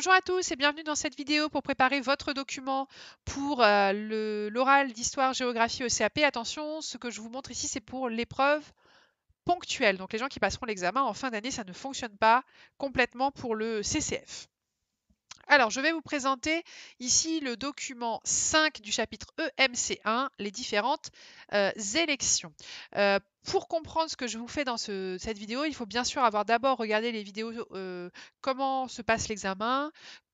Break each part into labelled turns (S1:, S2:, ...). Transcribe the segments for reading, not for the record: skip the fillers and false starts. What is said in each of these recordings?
S1: Bonjour à tous et bienvenue dans cette vidéo pour préparer votre document pour l'oral d'histoire-géographie au CAP. Attention, ce que je vous montre ici, c'est pour l'épreuve ponctuelle. Donc les gens qui passeront l'examen en fin d'année, ça ne fonctionne pas complètement pour le CCF. Alors, je vais vous présenter ici le document 5 du chapitre EMC1, les différentes élections. Pour comprendre ce que je vous fais dans cette vidéo, il faut bien sûr avoir d'abord regardé les vidéos comment se passe l'examen,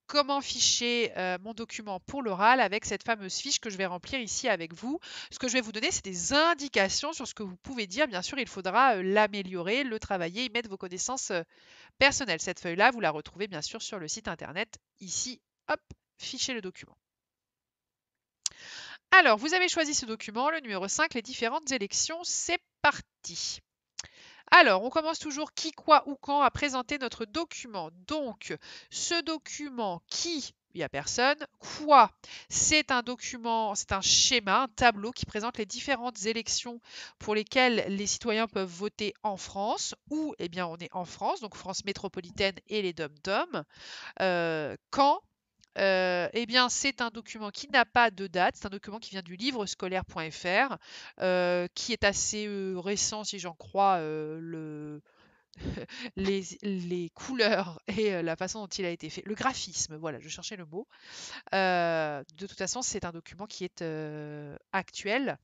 S1: comment ficher mon document pour l'oral avec cette fameuse fiche que je vais remplir ici avec vous. Ce que je vais vous donner, c'est des indications sur ce que vous pouvez dire. Bien sûr, il faudra l'améliorer, le travailler, y mettre vos connaissances personnelles. Cette feuille-là, vous la retrouvez bien sûr sur le site internet. Ici, hop, fichez le document. Alors, vous avez choisi ce document, le numéro 5, les différentes élections. C'est parti. Alors, on commence toujours qui, quoi ou quand à présenter notre document. Donc, ce document qui, il n'y a personne. Quoi? C'est un document, c'est un schéma, un tableau qui présente les différentes élections pour lesquelles les citoyens peuvent voter en France. Où, eh bien, on est en France, donc France métropolitaine et les DOM-DOM. Quand? Eh bien, c'est un document qui n'a pas de date, c'est un document qui vient du livrescolaire.fr, qui est assez récent si j'en crois les couleurs et la façon dont il a été fait. Le graphisme, voilà, je cherchais le mot. De toute façon, c'est un document qui est actuel,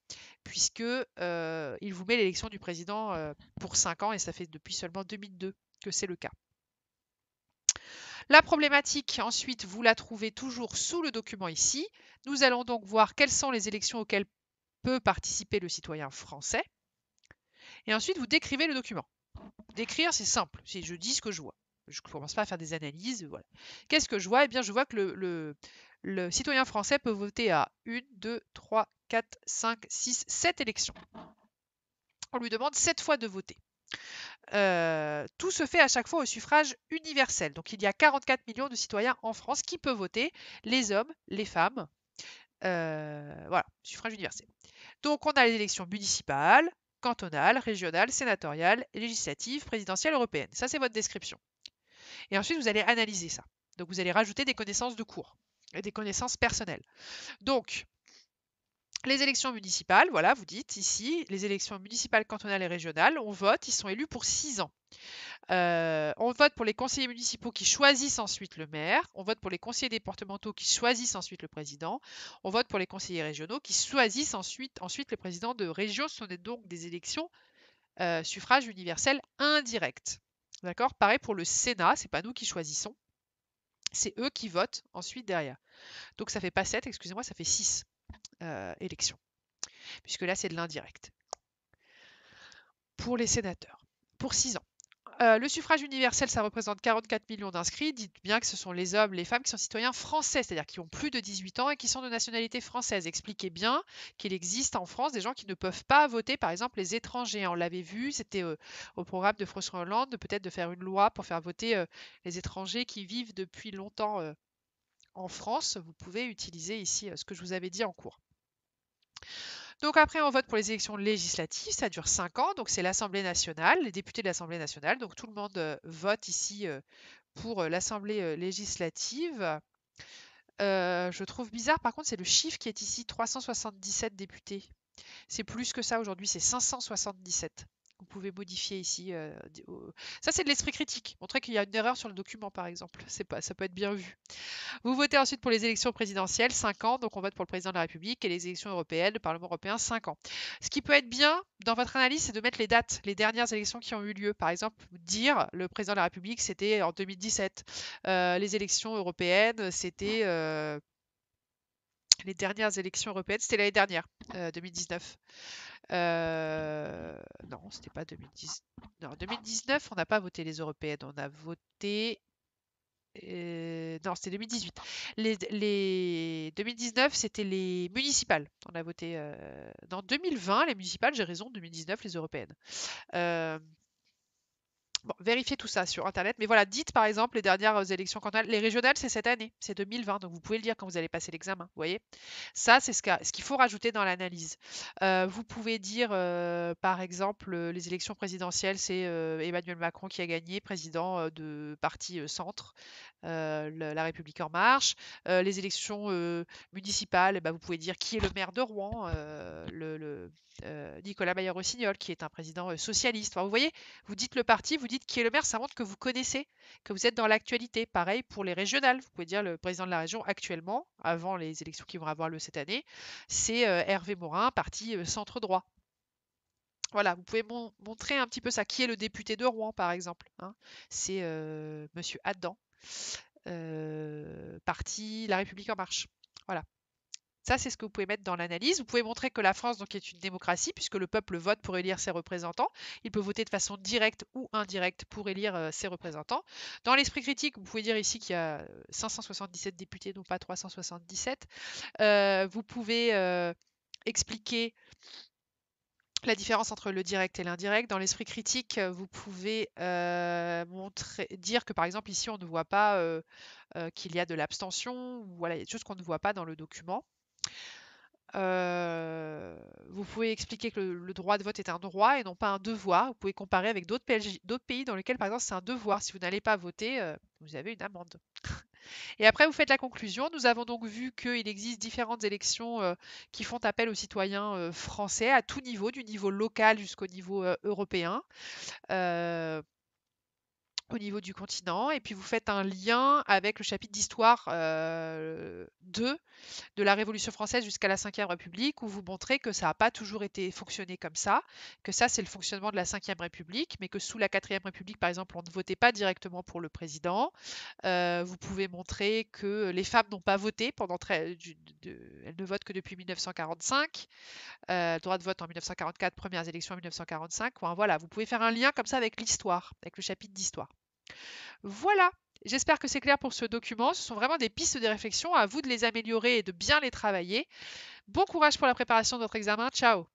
S1: puisque il vous met l'élection du président pour 5 ans, et ça fait depuis seulement 2002 que c'est le cas. La problématique, ensuite, vous la trouvez toujours sous le document ici. Nous allons donc voir quelles sont les élections auxquelles peut participer le citoyen français. Et ensuite, vous décrivez le document. Décrire, c'est simple. Si je dis ce que je vois. Je ne commence pas à faire des analyses. Voilà. Qu'est-ce que je vois? Eh bien, je vois que le citoyen français peut voter à 1, 2, 3, 4, 5, 6, 7 élections. On lui demande 7 fois de voter. Tout se fait à chaque fois au suffrage universel. Donc il y a 44 millions de citoyens en France qui peuvent voter, les hommes, les femmes. Voilà, suffrage universel. Donc on a les élections municipales, cantonales, régionales, sénatoriales, législatives, présidentielles, européennes. Ça, c'est votre description. Et ensuite, vous allez analyser ça. Donc vous allez rajouter des connaissances de cours et des connaissances personnelles. Donc, les élections municipales, voilà, vous dites ici, les élections municipales, cantonales et régionales, on vote, ils sont élus pour 6 ans. On vote pour les conseillers municipaux qui choisissent ensuite le maire. On vote pour les conseillers départementaux qui choisissent ensuite le président. On vote pour les conseillers régionaux qui choisissent ensuite le président de région. Ce sont donc des élections suffrage universel indirect. D'accord? Pareil pour le Sénat, c'est pas nous qui choisissons. C'est eux qui votent ensuite derrière. Donc ça fait pas 7, excusez-moi, ça fait 6 élections. Puisque là, c'est de l'indirect. Pour les sénateurs. Pour 6 ans. Le suffrage universel, ça représente 44 millions d'inscrits. Dites bien que ce sont les hommes, les femmes qui sont citoyens français, c'est-à-dire qui ont plus de 18 ans et qui sont de nationalité française. Expliquez bien qu'il existe en France des gens qui ne peuvent pas voter, par exemple les étrangers. On l'avait vu, c'était au programme de François Hollande, peut-être de faire une loi pour faire voter les étrangers qui vivent depuis longtemps en France. Vous pouvez utiliser ici ce que je vous avais dit en cours. Donc après, on vote pour les élections législatives, ça dure 5 ans, donc c'est l'Assemblée nationale, les députés de l'Assemblée nationale, donc tout le monde vote ici pour l'Assemblée législative. Je trouve bizarre, par contre, c'est le chiffre qui est ici, 377 députés. C'est plus que ça aujourd'hui, c'est 577. Vous pouvez modifier ici. Ça, c'est de l'esprit critique. Montrer qu'il y a une erreur sur le document, par exemple. Ça peut être bien vu. Vous votez ensuite pour les élections présidentielles, 5 ans, donc on vote pour le président de la République, et les élections européennes, le Parlement européen, 5 ans. Ce qui peut être bien dans votre analyse, c'est de mettre les dates, les dernières élections qui ont eu lieu. Par exemple, dire le président de la République, c'était en 2017. Les élections européennes, c'était... les dernières élections européennes, c'était l'année dernière, 2019. Non, c'était pas 2010. Non, 2019, on n'a pas voté les européennes, on a voté non, c'était 2018. Les 2019, c'était les municipales. On a voté dans 2020, les municipales, j'ai raison, 2019, les européennes. Euh, Bon, vérifiez tout ça sur internet, mais voilà, dites par exemple les dernières élections cantonales. Les régionales, c'est cette année, c'est 2020, donc vous pouvez le dire quand vous allez passer l'examen, vous voyez. Ça, c'est ce qu'il faut rajouter dans l'analyse. Vous pouvez dire, par exemple, les élections présidentielles, c'est Emmanuel Macron qui a gagné, président de parti centre, La République en marche. Les élections municipales, bah, vous pouvez dire qui est le maire de Rouen, Nicolas Bayer-Rossignol, qui est un président socialiste. Enfin, vous voyez, vous dites le parti, vous dites qui est le maire, ça montre que vous connaissez, que vous êtes dans l'actualité. Pareil pour les régionales, vous pouvez dire le président de la région actuellement, avant les élections qui vont avoir lieu cette année, c'est Hervé Morin, parti centre droit. Voilà, vous pouvez montrer un petit peu ça. Qui est le député de Rouen, par exemple, hein. C'est Monsieur Adam, parti La République en marche. Voilà. Ça, c'est ce que vous pouvez mettre dans l'analyse. Vous pouvez montrer que la France donc, est une démocratie, puisque le peuple vote pour élire ses représentants. Il peut voter de façon directe ou indirecte pour élire ses représentants. Dans l'esprit critique, vous pouvez dire ici qu'il y a 577 députés, non pas 377. Vous pouvez expliquer la différence entre le direct et l'indirect. Dans l'esprit critique, vous pouvez dire que par exemple ici on ne voit pas qu'il y a de l'abstention, ou voilà, il y a des choses qu'on ne voit pas dans le document. Vous pouvez expliquer que le droit de vote est un droit et non pas un devoir. Vous pouvez comparer avec d'autres pays dans lesquels, par exemple, c'est un devoir. Si vous n'allez pas voter, vous avez une amende. Et après, vous faites la conclusion. Nous avons donc vu qu'il existe différentes élections qui font appel aux citoyens français à tout niveau, du niveau local jusqu'au niveau européen. Au niveau du continent, et puis vous faites un lien avec le chapitre d'histoire 2 de la Révolution française jusqu'à la Ve République, où vous montrez que ça n'a pas toujours été fonctionné comme ça, que ça c'est le fonctionnement de la Ve République, mais que sous la IVe République, par exemple, on ne votait pas directement pour le président. Vous pouvez montrer que les femmes n'ont pas voté pendant elles ne votent que depuis 1945. Droit de vote en 1944, premières élections en 1945. Enfin, voilà, vous pouvez faire un lien comme ça avec l'histoire, avec le chapitre d'histoire. Voilà, j'espère que c'est clair pour ce document. Ce sont vraiment des pistes de réflexion. À vous de les améliorer et de bien les travailler. Bon courage pour la préparation de votre examen. Ciao!